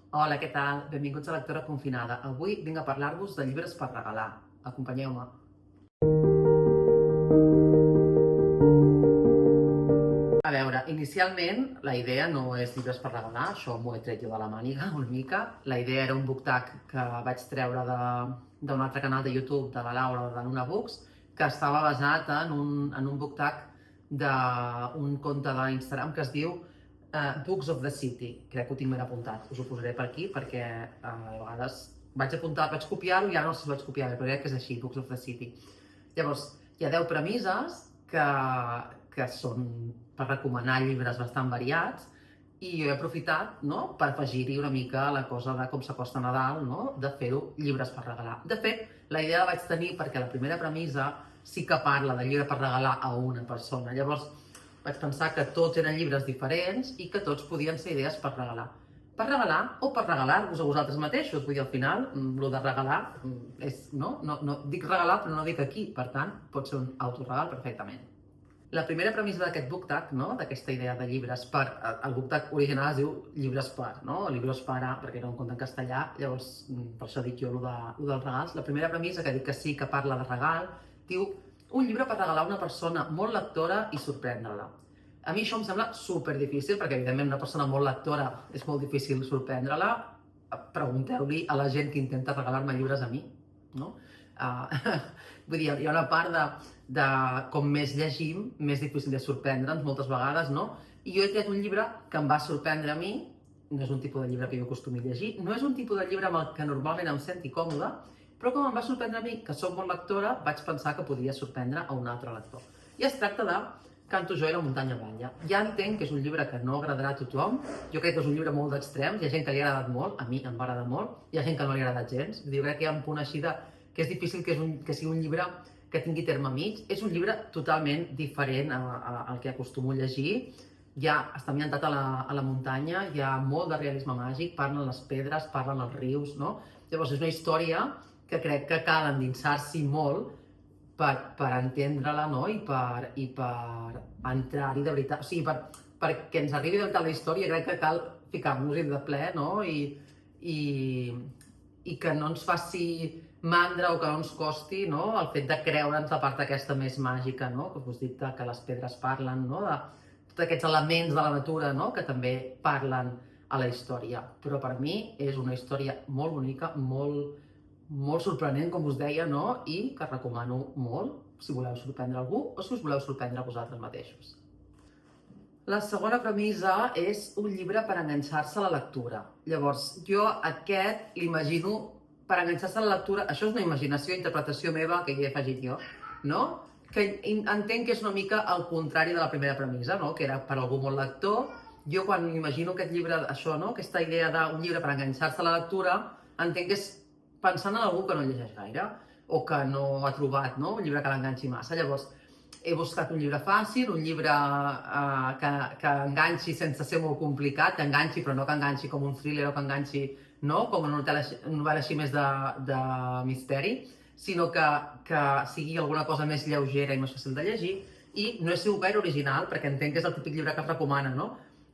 Hola, què tal? Benvinguts a Lectora Confinada. Avui vinc a parlar-vos de llibres per regalar. Acompanyeu-me. A veure, inicialment la idea no és llibres per regalar, això m'ho he tret jo de la màniga una mica. La idea era un book tag que vaig treure d'un altre canal de YouTube de la Laura de Luna Books, que estava basat en un book tag d'un compte d'Instagram que es diu Books of the City. Crec que ho tinc ben apuntat, us ho posaré per aquí perquè a vegades vaig copiar-ho i ara no sé si vaig copiar bé, però crec que és així, Books of the City. Llavors, hi ha 10 premisses que són per recomanar llibres bastant variats i jo he aprofitat per afegir-hi una mica la cosa de com s'acosta Nadal, de fer-ho llibres per regalar. De fet, la idea la vaig tenir perquè la primera premissa sí que parla de llibre per regalar a una persona. Llavors vaig pensar que tots eren llibres diferents i que tots podien ser idees per regalar. Per regalar o per regalar-vos a vosaltres mateixos. Vull dir, al final, el de regalar és, no? Dic regalar, però no dic aquí. Per tant, pot ser un autoregal perfectament. La primera premissa d'aquest book tag, d'aquesta idea de llibres per... El book tag original es diu llibres per, libros para, perquè era un conte en castellà, llavors per això dic jo el dels regals. La primera premissa, que dic que sí que parla de regal, diu un llibre per regalar a una persona molt lectora i sorprendre-la. A mi això em sembla superdifícil, perquè evidentment una persona molt lectora és molt difícil sorprendre-la. Pregunteu-li a la gent que intenta regalar-me llibres a mi, no? Vull dir, hi ha una part de com més llegim, més difícil de sorprendre'ns moltes vegades, no? I jo he tret un llibre que em va sorprendre a mi, no és un tipus de llibre que jo acostumi a llegir, no és un tipus de llibre amb el que normalment em senti còmode, però com em va sorprendre a mi, que soc molt lectora, vaig pensar que podria sorprendre a un altre lector. I es tracta de Canto jo i la muntanya balla. Ja entenc que és un llibre que no agradarà a tothom, jo crec que és un llibre molt d'extrems, hi ha gent que li ha agradat molt, a mi em va agradar molt, hi ha gent que no li ha agradat gens, jo crec que hi ha un punt així que és difícil que sigui un llibre que tingui terme mig. És un llibre totalment diferent al que acostumo a llegir, ja està ambientat a la muntanya, hi ha molt de realisme màgic, parlen les pedres, parlen els rius, no? Llavors és una història que crec que cal endinsar-s'hi molt per entendre-la, i per entrar-hi de veritat. O sigui, perquè ens arribi de veritat la història, crec que cal ficar-nos-hi de ple, i que no ens faci mandra o que no ens costi el fet de creure'ns la part aquesta més màgica, que us dic que les pedres parlen, de tots aquests elements de la natura que també parlen a la història. Però per mi és una història molt bonica, molt sorprenent, com us deia, i que recomano molt si voleu sorprendre algú o si us voleu sorprendre vosaltres mateixos. La segona premissa és un llibre per enganxar-se a la lectura. Llavors, jo aquest l'imagino per enganxar-se a la lectura, això és una imaginació, interpretació meva, que hi he afegit jo, que entenc que és una mica el contrari de la primera premissa, que era per algú molt lector. Jo quan imagino aquest llibre, això, aquesta idea d'un llibre per enganxar-se a la lectura, entenc que és pensant en algú que no llegeix gaire o que no ha trobat un llibre que l'enganxi massa. Llavors, he buscat un llibre fàcil, un llibre que enganxi sense ser molt complicat, que enganxi però no que enganxi com un thriller o que enganxi com una novel·la així més de misteri, sinó que sigui alguna cosa més lleugera i més fàcil de llegir. I no he sigut gaire original, perquè entenc que és el típic llibre que es recomana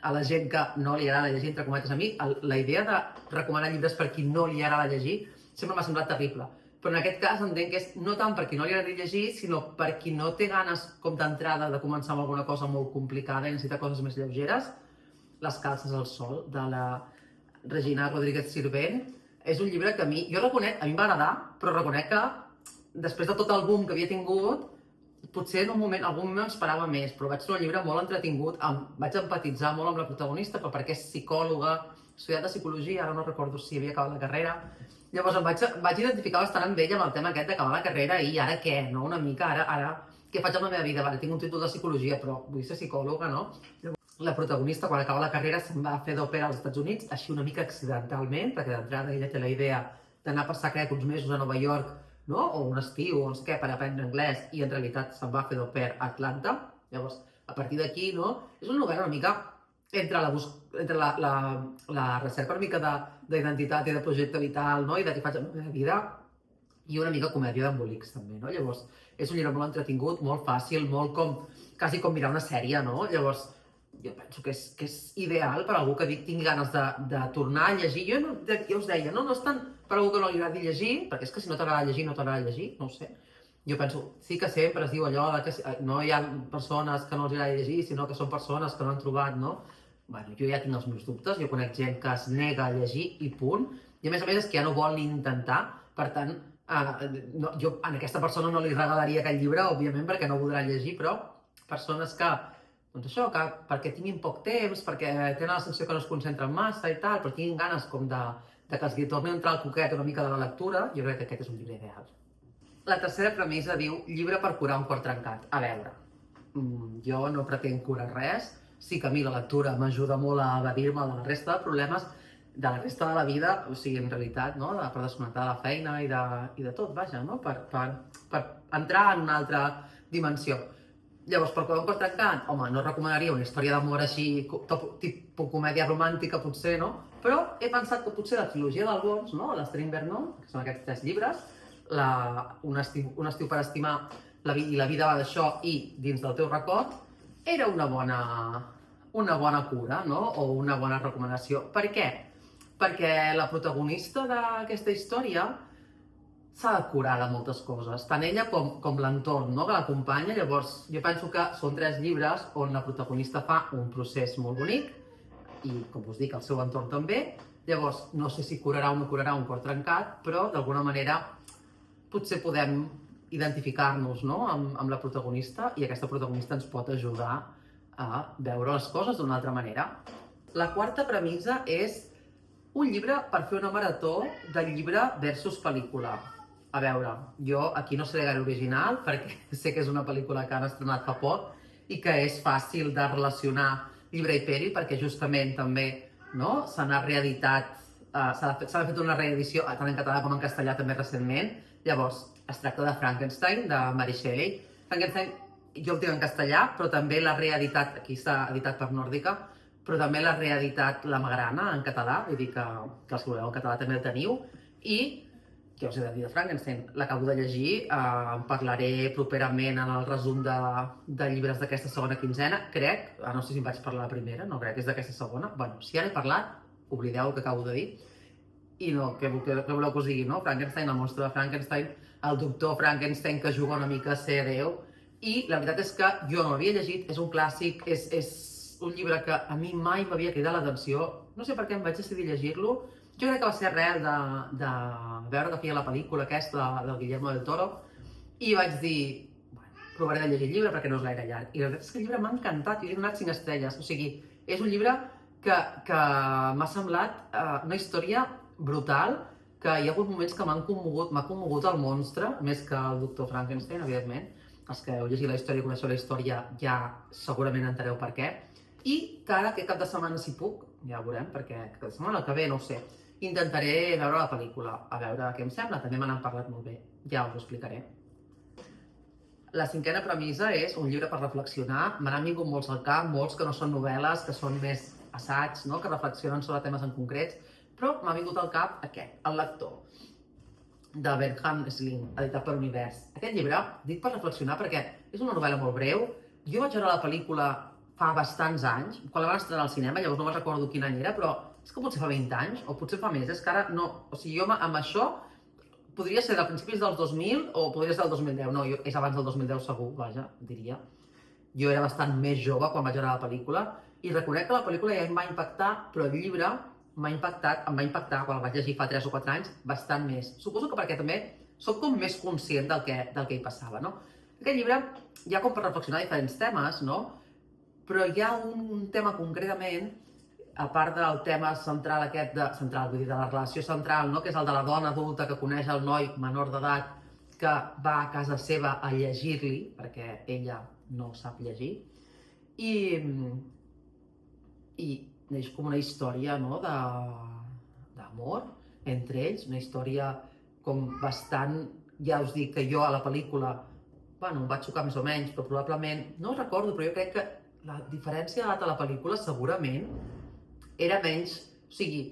a la gent que no li agrada llegir, entre cometes. A mi, la idea de recomanar llibres per qui no li agrada llegir sempre m'ha semblat terrible. Però en aquest cas entenc que és no tant per qui no li agrada llegir, sinó per qui no té ganes, com d'entrada, de començar amb alguna cosa molt complicada i necessita coses més lleugeres. Les calces al sol, de la Regina Rodríguez Sirvent. És un llibre que a mi em va agradar, però reconec que després de tot el boom que havia tingut, potser en algun moment esperava més, però vaig trobar un llibre molt entretingut, vaig empatitzar molt amb la protagonista, però perquè és psicòloga, estudiat de psicologia, ara no recordo si havia acabat la carrera. Llavors em vaig identificar bastant amb ella amb el tema aquest d'acabar la carrera i ara què, una mica, ara què faig amb la meva vida? Vale, tinc un títol de psicologia, però vull ser psicòloga, La protagonista, quan acaba la carrera, se'n va fer d'au pair als Estats Units, així una mica accidentalment, perquè d'entrada ella té la idea d'anar a passar, crec, uns mesos a Nova York, o un estiu, o no sé què, per aprendre anglès, i en realitat se'n va fer d'au pair a Atlanta. Llavors, a partir d'aquí, és una novel·la una mica entre la recerca una mica d'identitat i de projecte vital, i de què faig amb la meva vida, i una mica comèdia d'embolics, també, Llavors, és un llibre molt entretingut, molt fàcil, quasi com mirar una sèrie, Llavors, jo penso que és ideal per a algú que tingui ganes de tornar a llegir. Jo us deia, no és tant per a algú que no li agradi llegir, perquè és que si no t'agrada llegir, no t'agrada llegir, no ho sé. Jo penso, sí que sempre es diu allò que no hi ha persones que no els agradi llegir, sinó que són persones que no han trobat, no? Bueno, jo ja tinc els meus dubtes, jo conec gent que es nega a llegir i punt, i a més és que ja no vol ni intentar, per tant, jo a aquesta persona no li regalaria aquest llibre, òbviament, perquè no voldrà llegir, però persones que, doncs això, que perquè tinguin poc temps, perquè tenen la sensació que no es concentren massa i tal, però tinguin ganes com de que els torni a entrar al coquet una mica de la lectura, jo crec que aquest és un llibre ideal. La tercera premissa diu llibre per curar un cor trencat. A veure, jo no pretenc curar res, sí que a mi la lectura m'ajuda molt a evadir-me de la resta de problemes, de la resta de la vida, o sigui, en realitat, no? Per desconnectar de la feina i de tot, vaja, no? Per entrar en una altra dimensió. Llavors, per curar un cor trencat, home, no recomanaria una història d'amor així, tipus comèdia romàntica, potser, no? Però he pensat que potser la trilogia d'Albons, no? L'Esther Vernon, que són aquests 3 llibres, un estiu per estimar i la vida va d'això i dins del teu record, era una bona cura, no? O una bona recomanació. Per què? Perquè la protagonista d'aquesta història s'ha de curar de moltes coses, tant ella com l'entorn, no? Que l'acompanya. Llavors, jo penso que són 3 llibres on la protagonista fa un procés molt bonic i, com us dic, el seu entorn també. Llavors, no sé si curarà o no curarà un cor trencat, però d'alguna manera potser podem identificar-nos, no? amb la protagonista, i aquesta protagonista ens pot ajudar a veure les coses d'una altra manera. La quarta premissa és un llibre per fer una marató de llibre versus pel·lícula. A veure, jo aquí no seré gaire original, perquè sé que és una pel·lícula que han estrenat fa poc i que és fàcil de relacionar llibre i peli, perquè justament també, no? Se n'ha reeditat, s'ha fet una reedició tant en català com en castellà també recentment. Llavors, es tracta de Frankenstein, de Mary Shelley. Frankenstein jo el tinc en castellà, però també l'ha reeditat, aquí està editat per Nòrdica, però també l'ha reeditat La Magrana en català, vull dir que els que voleu en català també el teniu. I què us he de dir de Frankenstein? L'acabo de llegir, en parlaré properament en el resum de llibres d'aquesta segona quinzena, crec, no sé si em vaig parlar la primera, no crec que és d'aquesta segona. Bueno, si ja n'he parlat, oblideu el que acabo de dir. I no, què voleu que us digui, no? Frankenstein, el monstre de Frankenstein, el doctor Frankenstein que juga una mica a ser Déu. I la veritat és que jo no l'havia llegit, és un clàssic, és un llibre que a mi mai m'havia cridat l'atenció. No sé per què em vaig decidir llegir-lo. Jo crec que va ser arrel de veure que feia la pel·lícula aquesta del Guillermo del Toro i vaig dir, bueno, provaré de llegir el llibre perquè no és gaire llarg. I la veritat és que el llibre m'ha encantat, jo li he donat 5 estrelles. O sigui, és un llibre que m'ha semblat una història brutal, que hi ha hagut moments que m'ha commogut el monstre, més que el doctor Frankenstein, evidentment. Els que heu llegit la història i coneixeu la història ja segurament enteneu per què. I que ara, aquest cap de setmana, si puc, ja ho veurem, perquè la setmana que ve, no ho sé, intentaré veure la pel·lícula, a veure què em sembla, també me n'han parlat molt bé, ja us ho explicaré. La 5a premissa és un llibre per reflexionar. Me n'han vingut molts al cap, molts que no són novel·les, que són més assaigs, no? Que reflexionen sobre temes en concrets, però m'ha vingut al cap aquest, El lector, de Bernhard Sling, editat per Univers. Aquest llibre, dic per reflexionar perquè és una novel·la molt breu. Jo vaig veure la pel·lícula fa bastants anys, quan la van estrenar al cinema, llavors no me'n recordo quin any era, però és que potser fa 20 anys, o potser fa més, és que ara no... O sigui, jo amb això podria ser de principis dels 2000 o podria ser del 2010, no, és abans del 2010 segur, vaja, diria. Jo era bastant més jove quan vaig veure la pel·lícula i reconec que la pel·lícula ja em va impactar, però el llibre em va impactar quan el vaig llegir fa 3 o 4 anys bastant més. Suposo que perquè també soc com més conscient del que hi passava, no? Aquest llibre hi ha com per reflexionar diferents temes, no? Però hi ha un tema concretament, a part del tema central aquest, vull dir, de la relació central, no? Que és el de la dona adulta que coneix el noi menor d'edat que va a casa seva a llegir-li, perquè ella no sap llegir, i neix com una història, no? D'amor entre ells, una història com bastant, ja us dic que jo a la pel·lícula, bueno, em va xocar més o menys, però probablement, no ho recordo, però jo crec que la diferència d'edat a la pel·lícula segurament era menys, o sigui,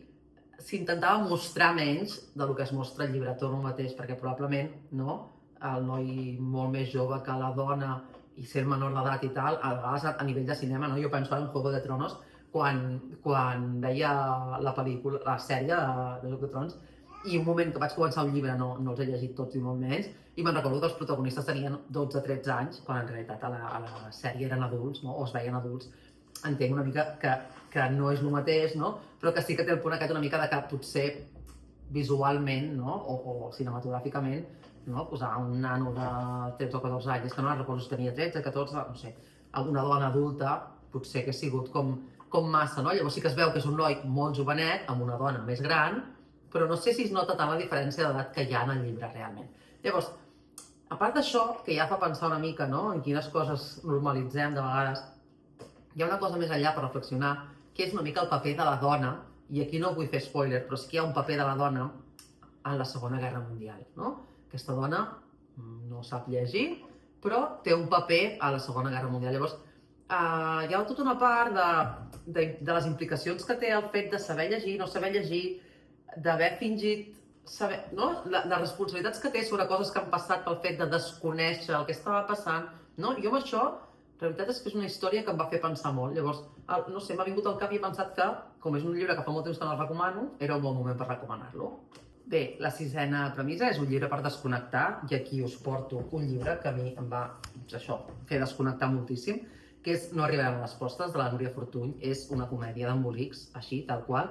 s'intentava mostrar menys del que es mostra al llibre, torno al mateix, perquè probablement, no?, el noi molt més jove que la dona i ser menor d'edat i tal, a vegades a nivell de cinema, no? Jo penso ara en Juego de Tronos, quan veia la pel·lícula, la sèrie de Joc de Trons, i un moment que vaig començar un llibre, no els he llegit tots i molt menys, i me'n recordo que els protagonistes tenien 12-13 anys, quan en realitat a la sèrie eren adults, no? O es veien adults. Entenc una mica que no és el mateix, no? Però que sí que té el punt aquest una mica de que potser visualment, no? O cinematogràficament, no? Posar un nano de 13 o 14 anys, és que no recordo si tenia 13, 14, no sé, una dona adulta potser que ha sigut com massa, no? Llavors sí que es veu que és un noi molt jovenet, amb una dona més gran, però no sé si es nota tant la diferència d'edat que hi ha en el llibre realment. Llavors, a part d'això, que ja fa pensar una mica, no?, en quines coses normalitzem de vegades, hi ha una cosa més enllà per reflexionar, que és una mica el paper de la dona, i aquí no vull fer spoiler, però sí que hi ha un paper de la dona en la Segona Guerra Mundial, no? Aquesta dona no sap llegir, però té un paper a la Segona Guerra Mundial. Llavors, hi ha tota una part de les implicacions que té el fet de saber llegir, no saber llegir, d'haver fingit saber, no? Les responsabilitats que té sobre coses que han passat pel fet de desconèixer el que estava passant, no? Jo amb això, la veritat és que és una història que em va fer pensar molt. Llavors, no sé, m'ha vingut al cap i he pensat que, com és un llibre que fa molt temps que no el recomano, era un bon moment per recomanar-lo. Bé, la sisena premissa és un llibre per desconnectar, i aquí us porto un llibre que a mi em va, això, fer desconnectar moltíssim, que és No arribarem a les postes, de la Núria Fortuny. És una comèdia d'embolics, així, tal qual.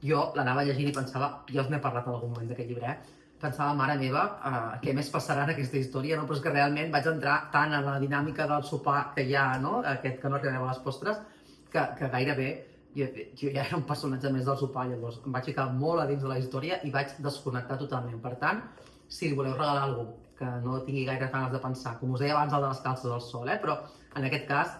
Jo l'anava llegint i pensava, ja us n'he parlat en algun moment d'aquest llibre, pensava, mare meva, què més passarà en aquesta història, no? Però és que realment vaig entrar tant en la dinàmica del sopar que hi ha, no? Aquest que no arribarem a les postres, que gairebé jo ja era un personatge més del sopar, llavors em vaig ficar molt a dins de la història i vaig desconnectar totalment. Per tant, si li voleu regalar algú que no tingui gaire ganes de pensar, com us deia abans el de les calces al sol, però en aquest cas,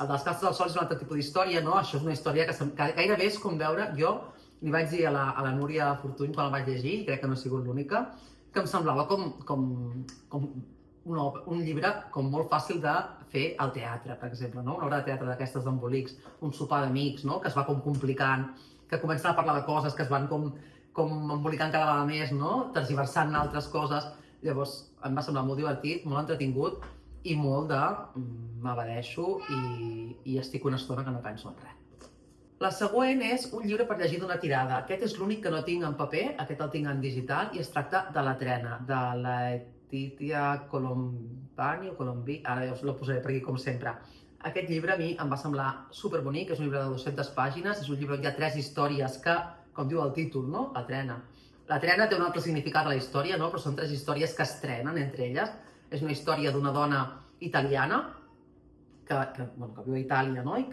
el de les calces al sol és un altre tipus d'història, no? Això és una història que gairebé és com veure, jo li vaig dir a la Núria Fortuny quan la vaig llegir, i crec que no he sigut l'única, que em semblava com un llibre com molt fàcil de fer al teatre, per exemple, no? Una obra de teatre d'aquestes d'embolics, un sopar d'amics, no? Que es va com complicant, que comencen a parlar de coses que es van com embolicant cada vegada més, no? Tergiversant altres coses. Llavors em va semblar molt divertit, molt entretingut i molt de m'abadeixo i estic una estona que no penso en res. La següent és un llibre per llegir d'una tirada. Aquest és l'únic que no tinc en paper, aquest el tinc en digital, i es tracta de La trena, de la Letitia Colombani o Colombi, ara us lo posaré per aquí com sempre. Aquest llibre a mi em va semblar superbonic, és un llibre de 200 pàgines, és un llibre on hi ha 3 històries que, com diu el títol, no? La trena. La trena té un altre significat a la història, no? Però són 3 històries que es trenen entre elles. És una història d'una dona italiana que viu a Itàlia, no? I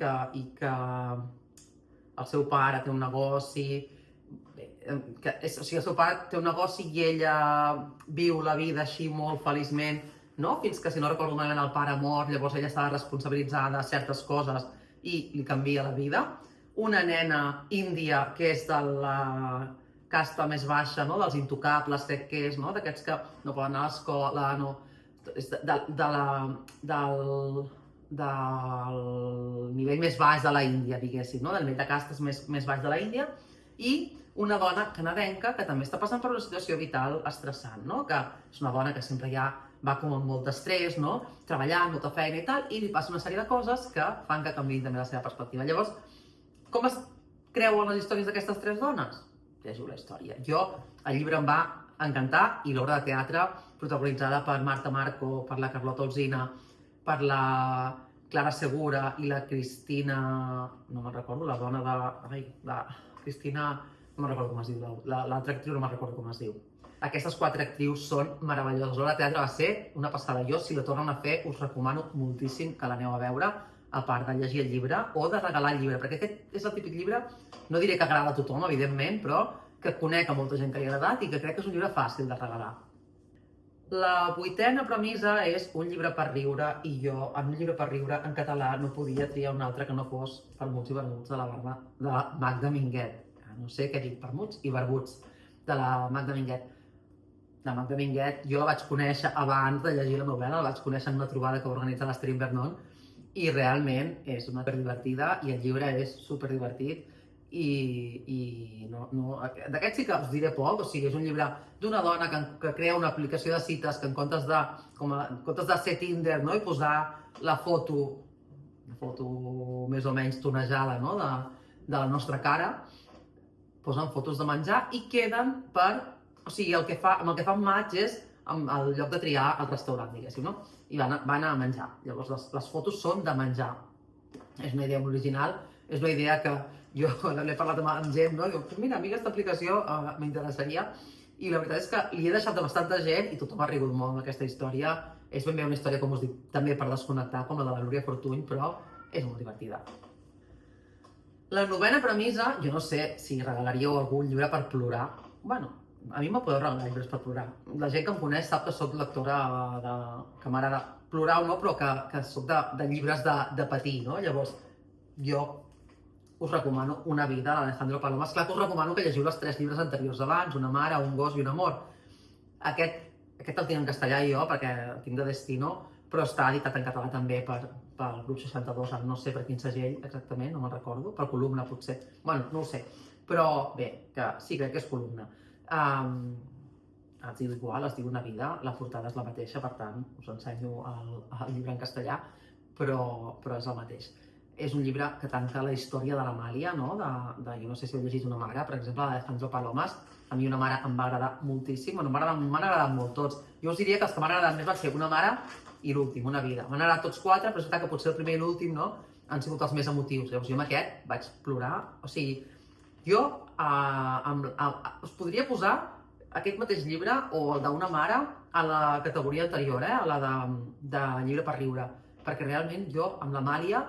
que el seu pare té un negoci, o sigui, el seu pare té un negoci i ella viu la vida així molt feliçment, no? Fins que, si no recordo malament, el pare mor, llavors ella està responsabilitzada de certes coses i li canvia la vida. Una nena índia que és de la casta més baixa, no? Dels intocables, crec que és, no? D'aquests que no poden anar a l'escola, no? Del nivell més baix de la Índia, diguéssim, no? Del nivell de castes més baix de la Índia, i una dona canadenca que també està passant per una situació vital estressant, no? Que és una dona que sempre ja va com amb molt d'estrès, no? Treballant, molta feina i tal, i li passa una sèrie de coses que fan que canviïn també la seva perspectiva. Llavors, com es creuen les històries d'aquestes 3 dones? Llegiu la història. El llibre em va encantar, i l'obra de teatre, protagonitzada per Marta Marco, per la Carlota Alsina, per la Clara Segura i la Cristina... no me'n recordo, la dona de... la Cristina... no me'n recordo com es diu, l'altra actriu no me'n recordo com es diu. Aquestes 4 actrius són meravelloses. L'obra de teatre va ser una passada. Jo, si la tornen a fer, us recomano moltíssim que l'aneu a veure, a part de llegir el llibre o de regalar el llibre, perquè aquest és el típic llibre, no diré que agrada a tothom, evidentment, però que conec a molta gent que li ha agradat i que crec que és un llibre fàcil de regalar. La 8a premissa és un llibre per riure, i jo, en un llibre per riure en català, no podia triar un altre que no fos Permuts i Vermuts de la Magda Minguet. No sé què dic, Permuts i Verbuts, de la Magda Minguet. La Magda Minguet, jo la vaig conèixer abans de llegir la novel·la, la vaig conèixer en una trobada que va organitzar l'Astrid Vernon, i realment és una superdivertida, i el llibre és superdivertit, i d'aquest sí que us diré poc, o sigui, és un llibre d'una dona que crea una aplicació de cites que en comptes de ser Tinder, no?, i posar la foto més o menys tonejada, no?, de la nostra cara, posen fotos de menjar i queden per... O sigui, amb el que fan match és el lloc de triar el restaurant, diguéssim, no? I van a menjar. Llavors, les fotos són de menjar. És una idea molt original, és una idea que jo l'he parlat amb gent, no? Diu, mira, a mi aquesta aplicació m'interessaria. I la veritat és que li he deixat a bastanta gent i tothom ha rigut molt amb aquesta història. És ben bé una història, com us dic, també per desconnectar, com la de la Núria Fortuny, però és molt divertida. La novena premissa, jo no sé si regalaríeu algun llibre per plorar. Bueno, a mi me podeu regalar llibres per plorar. La gent que em coneix sap que soc lectora que m'agrada plorar o no, però que soc de llibres de patir, no? Llavors, jo us recomano Una vida, d'Alejandro Palomas. Clar que us recomano que llegiu els 3 llibres anteriors abans, Una mare, Un gos i un amor. Aquest el tinc en castellà jo, perquè el tinc de Destino, però està editat en català també pel Grup 62, no sé per quin segell exactament, no me'n recordo, per Columna potser, bueno, no ho sé, però bé, que sí, crec que és Columna. Es diu igual, es diu Una vida, la portada és la mateixa, per tant, us ensenyo el llibre en castellà, però és el mateix. És un llibre que tanca la història de l'Amàlia, no? Jo no sé si heu llegit Una mare, per exemple, d'Alejandro Palomas. A mi Una mare em va agradar moltíssim, bueno, m'han agradat molt tots. Jo us diria que els que m'han agradat més van ser Una mare i l'últim, Una vida. M'han agradat tots 4, però és veritat que potser el primer i l'últim, no?, han sigut els més emotius. Llavors jo amb aquest vaig plorar, o sigui, jo us podria posar aquest mateix llibre o el d'Una mare a la categoria anterior, a la de llibre per riure, perquè realment jo amb l'Amàlia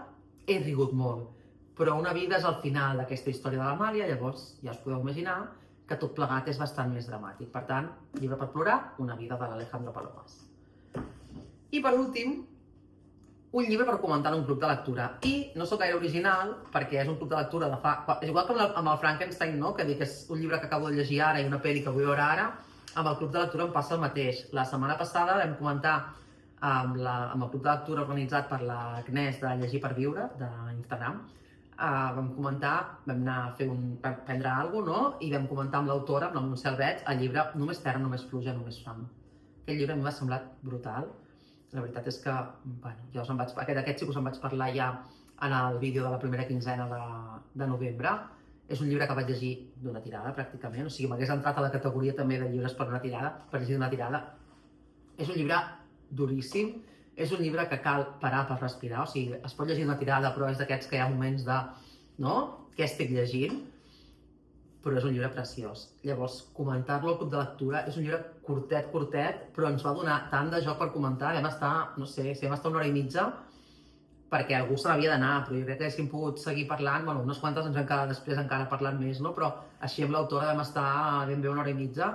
he rigut molt, però Una vida és el final d'aquesta història de l'Amàlia, llavors ja us podeu imaginar que tot plegat és bastant més dramàtic. Per tant, llibre per plorar, Una vida, de l'Alejandro Palomas. I per últim, un llibre per comentar en un club de lectura. I no sóc gaire original, perquè és un club de lectura de fa... És igual que amb el Frankenstein, no?, que dic que és un llibre que acabo de llegir ara i una pel·li que vull veure ara, amb el club de lectura em passa el mateix. La setmana passada vam comentar amb el club de lectura organitzat per l'Agnès de Llegir per Viure, d'Instagram, vam anar a prendre alguna cosa, no?, i vam comentar amb l'autora, amb la Montse Albets, el llibre Només terra, només pluja, només fam. Aquest llibre a mi m'ha semblat brutal. La veritat és que, bueno, jo d'aquest sí que us en vaig parlar ja en el vídeo de la primera quinzena de novembre. És un llibre que vaig llegir d'una tirada, pràcticament, o sigui, m'hagués entrat a la categoria també de llibres per llegir d'una tirada. És un llibre duríssim, és un llibre que cal parar per respirar, o sigui, es pot llegir d'una tirada, però és d'aquests que hi ha moments de, no?, què estic llegint? Però és un llibre preciós. Llavors, comentar-lo al club de lectura és un llibre curtet, però ens va donar tant de joc per comentar, vam estar, no sé, vam estar 1 hora i mitja, perquè algú se n'havia d'anar, però jo crec que haguéssim pogut seguir parlant, bueno, unes quantes ens han quedat després encara parlant més, no?, però així amb l'autora vam estar ben bé 1 hora i mitja.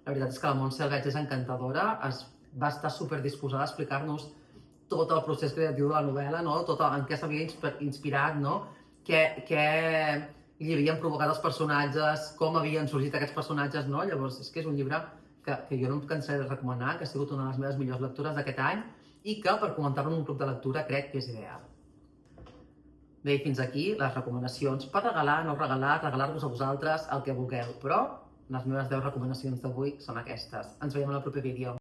La veritat és que la Montse Albets és encantadora, va estar superdisposada a explicar-nos tot el procés creatiu de la novel·la, no?, tot en què s'havia inspirat, no?, què li havien provocat els personatges, com havien sorgit aquests personatges, no? Llavors, és que és un llibre que jo no em cansaré de recomanar, que ha sigut una de les meves millors lectures d'aquest any i que per comentar-lo en un club de lectura crec que és ideal. Bé, fins aquí les recomanacions per regalar, no regalar, regalar-vos a vosaltres el que vulgueu, però les meves 10 recomanacions d'avui són aquestes. Ens veiem en el proper vídeo.